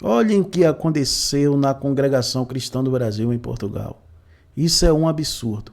Olhem o que aconteceu na Congregação Cristã do Brasil em Portugal. Isso é um absurdo.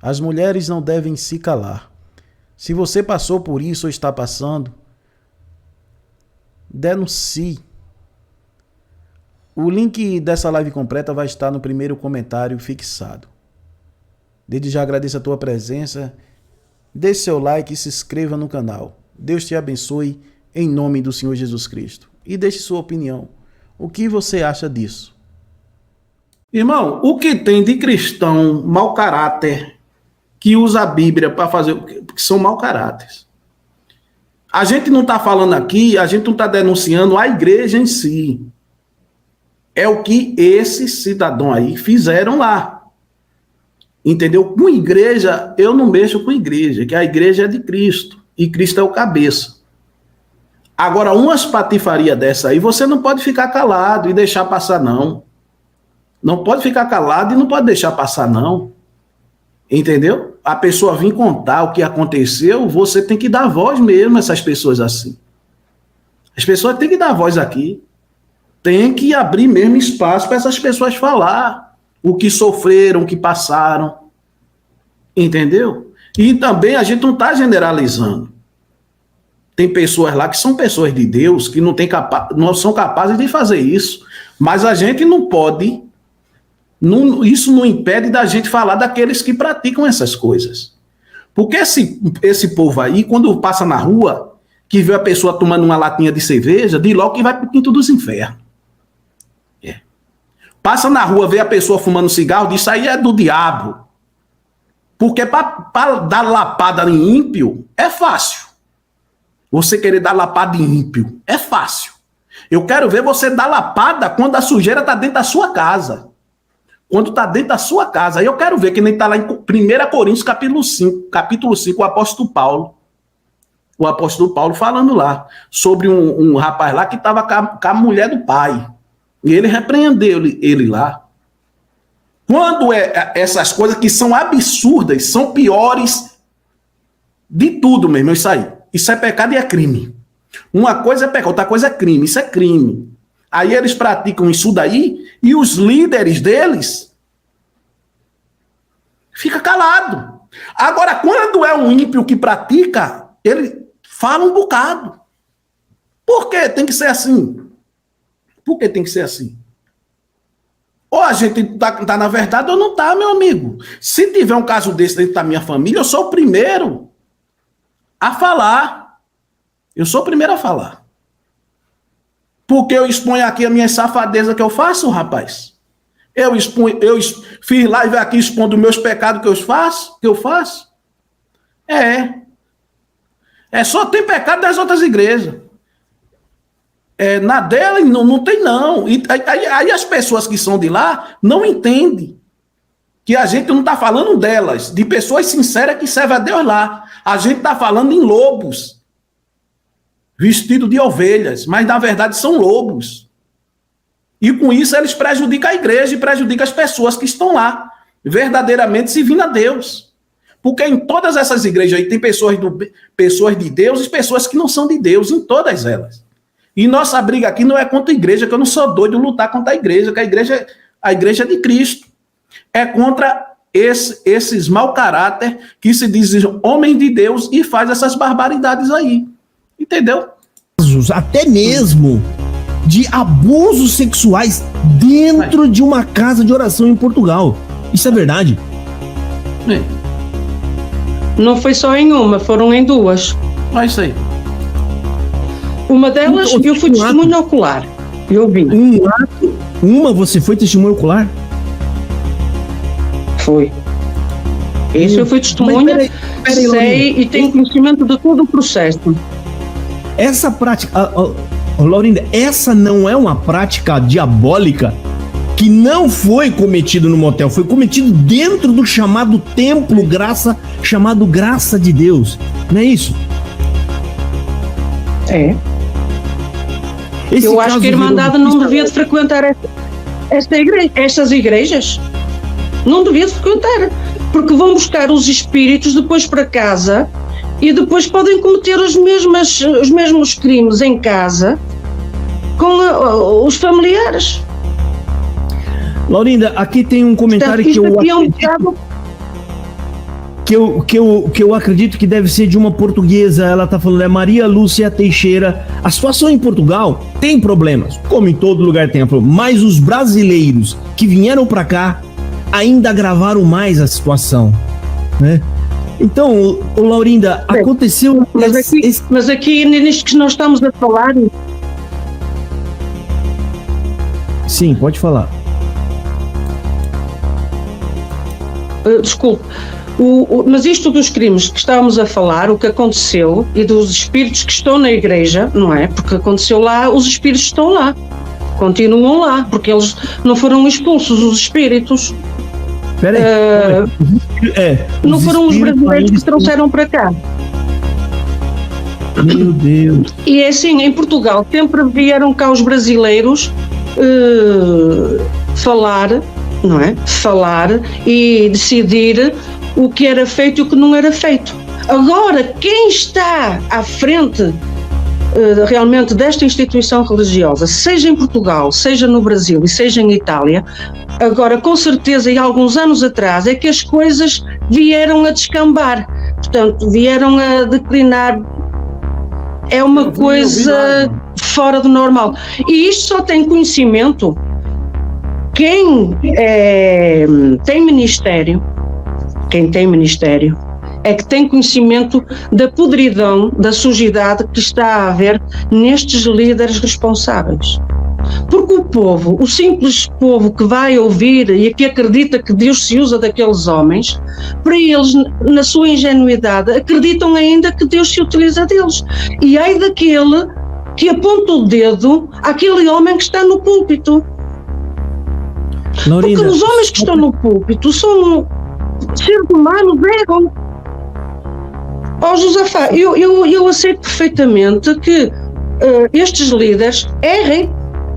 As mulheres não devem se calar. Se você passou por isso ou está passando, denuncie. O link dessa live completa vai estar no primeiro comentário fixado. Desde já agradeço a tua presença. Deixe seu like e se inscreva no canal. Deus te abençoe em nome do Senhor Jesus Cristo. E deixe sua opinião. O que você acha disso? Irmão, o que tem de cristão mau caráter que usa a Bíblia para fazer, que são mau caráteres. A gente não está falando aqui, a gente não está denunciando a igreja em si. É o que esses cidadãos aí fizeram lá. Entendeu? Com igreja, eu não mexo com igreja, que a igreja é de Cristo. E Cristo é o cabeça. Agora, umas patifarias dessa aí, você não pode ficar calado e deixar passar, não. Não pode ficar calado e não pode deixar passar, não. Entendeu? A pessoa vir contar o que aconteceu, você tem que dar voz mesmo a essas pessoas assim. As pessoas têm que dar voz aqui. Tem que abrir mesmo espaço para essas pessoas falar o que sofreram, o que passaram. Entendeu? E também a gente não está generalizando. Tem pessoas lá que são pessoas de Deus, que não são capazes de fazer isso. Mas a gente não pode, isso não impede da gente falar daqueles que praticam essas coisas. Porque esse povo aí, quando passa na rua, que vê a pessoa tomando uma latinha de cerveja, diz logo que vai para o quinto dos infernos. Passa na rua, vê a pessoa fumando cigarro, diz isso aí é do diabo. Porque para dar lapada em ímpio, é fácil. Você querer dar lapada em ímpio, é fácil. Eu quero ver você dar lapada quando a sujeira está dentro da sua casa. Quando está dentro da sua casa. Aí eu quero ver, que nem está lá em 1 Coríntios, capítulo 5, o apóstolo Paulo. O apóstolo Paulo falando lá, sobre um rapaz lá que estava com a mulher do pai. E ele repreendeu ele lá. Quando essas coisas que são absurdas, são piores de tudo mesmo, isso aí. Isso é pecado e é crime. Uma coisa é pecado, outra coisa é crime. Isso é crime. Aí eles praticam isso daí e os líderes deles ficam calados. Agora, quando é um ímpio que pratica, ele fala um bocado. Por que tem que ser assim? Por que tem que ser assim? Ou a gente tá na verdade ou não tá, meu amigo. Se tiver um caso desse dentro da minha família, eu sou o primeiro a falar. Eu sou o primeiro a falar. Porque eu exponho aqui a minha safadeza que eu faço, rapaz. Eu fiz live aqui expondo meus pecados que eu faço. Só tem pecado das outras igrejas. Na dela não tem, não. E aí as pessoas que são de lá não entendem que a gente não está falando delas, de pessoas sinceras que servem a Deus lá. A gente está falando em lobos, vestidos de ovelhas, mas na verdade são lobos. E com isso eles prejudicam a igreja e prejudicam as pessoas que estão lá, verdadeiramente servindo a Deus. Porque em todas essas igrejas aí tem pessoas de Deus e pessoas que não são de Deus, em todas elas. E nossa briga aqui não é contra a igreja, que eu não sou doido de lutar contra a igreja, que a igreja é de Cristo. É contra esses mau caráter que se dizem homem de Deus e faz essas barbaridades aí. Entendeu? Até mesmo de abusos sexuais dentro de uma casa de oração em Portugal. Isso é verdade? Não foi só em uma, foram em duas. É isso aí. Uma delas, eu fui testemunha ocular. Eu vi. Uma você foi testemunha ocular? Foi. Isso eu fui testemunha, peraí, sei e tenho conhecimento de todo o processo. Essa prática, Laurinda, essa não é uma prática diabólica que não foi cometido no motel, foi cometido dentro do chamado templo chamado Graça de Deus, não é isso? É. Eu acho que a Irmandade não devia de frequentar estas igrejas. Não devia de frequentar, porque vão buscar os espíritos depois para casa e depois podem cometer os mesmos crimes em casa com os familiares. Laurinda, aqui tem um comentário que eu acredito que deve ser de uma portuguesa. Ela está falando, é Maria Lúcia Teixeira. A situação em Portugal tem problemas, como em todo lugar tem problemas, mas os brasileiros que vieram para cá ainda agravaram mais a situação, né? Então, Laurinda, aconteceu... Mas aqui nisto que nós estamos a falar... Sim, pode falar. Desculpe. Mas isto dos crimes que estávamos a falar, o que aconteceu, e dos espíritos que estão na igreja, não é? Porque aconteceu lá, os espíritos estão lá. Continuam lá, porque eles não foram expulsos, os espíritos. Não foram os brasileiros que trouxeram para cá. Meu Deus. E é assim, em Portugal sempre vieram cá os brasileiros falar, não é? Falar e decidir o que era feito e o que não era feito. Agora, quem está à frente realmente desta instituição religiosa, seja em Portugal, seja no Brasil e seja em Itália, agora com certeza, e há alguns anos atrás, é que as coisas vieram a descambar, portanto, vieram a declinar. É uma coisa fora do normal. E isto só tem conhecimento quem tem ministério, é que tem conhecimento da podridão, da sujidade que está a haver nestes líderes responsáveis. Porque o povo, o simples povo que vai ouvir e que acredita que Deus se usa daqueles homens, para eles, na sua ingenuidade, acreditam ainda que Deus se utiliza deles. E ai daquele que aponta o dedo àquele homem que está no púlpito. Laurinda, porque os homens que estão no púlpito são seres humanos, erram. Josafá, eu aceito perfeitamente que estes líderes errem.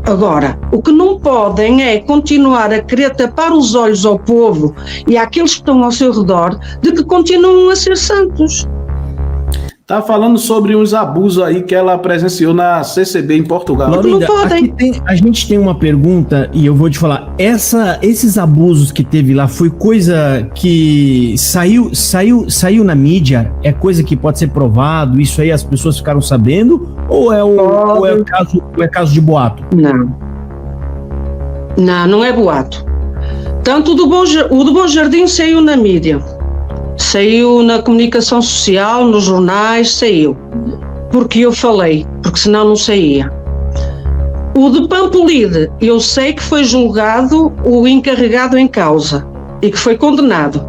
Agora, o que não podem é continuar a querer tapar os olhos ao povo e àqueles que estão ao seu redor de que continuam a ser santos. Tá falando sobre uns abusos aí que ela presenciou na CCB em Portugal. Laurinda, a gente tem uma pergunta e eu vou te falar. Esses abusos que teve lá foi coisa que saiu na mídia? É coisa que pode ser provado? Isso aí as pessoas ficaram sabendo? Ou é caso de boato? Não é boato. Tanto o do Bom Jardim saiu na mídia. Saiu na comunicação social, nos jornais, saiu. Porque eu falei, porque senão não saía. O de Pampolide, eu sei que foi julgado o encarregado em causa e que foi condenado.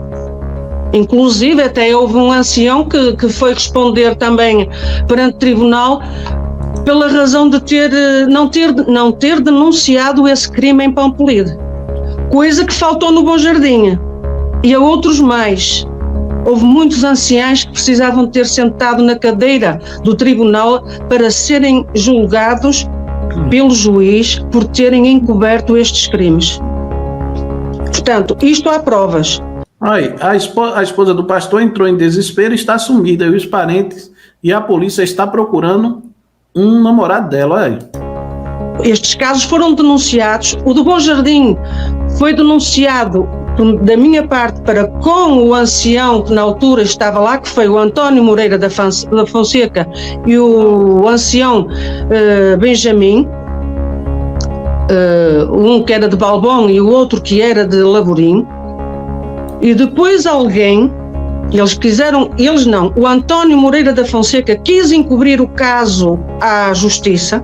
Inclusive até houve um ancião que foi responder também perante o tribunal pela razão de não ter denunciado esse crime em Pampolide. Coisa que faltou no Bom Jardim. E a outros mais. Houve muitos anciãos que precisavam ter sentado na cadeira do tribunal para serem julgados pelo juiz por terem encoberto estes crimes. Portanto, isto há provas. A esposa do pastor entrou em desespero e está sumida. E os parentes e a polícia está procurando um namorado dela. Olha aí. Estes casos foram denunciados. O do Bom Jardim foi denunciado da minha parte para com o ancião que na altura estava lá, que foi o António Moreira da Fonseca e o ancião Benjamin, um que era de Balbão e o outro que era de Laborim. E depois o António Moreira da Fonseca quis encobrir o caso à justiça,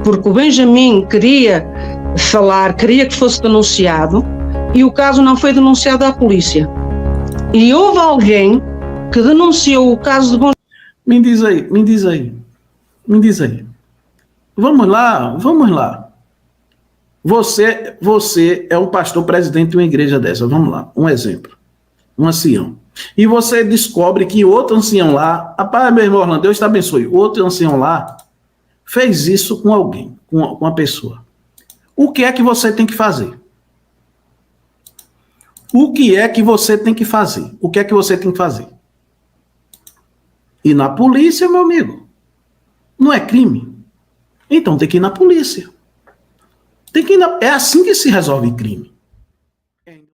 porque o Benjamin queria que fosse denunciado, e o caso não foi denunciado à polícia. E houve alguém que denunciou o caso de Bom... Me diz aí. Vamos lá. Você é um pastor presidente de uma igreja dessa, vamos lá, um exemplo. Um ancião. E você descobre que outro ancião lá, rapaz, meu irmão Orlando, Deus te abençoe, outro ancião lá fez isso com alguém, com uma pessoa. O que é que você tem que fazer? O que é que você tem que fazer? Ir na polícia, meu amigo. Não é crime. Então tem que ir na polícia. É assim que se resolve crime.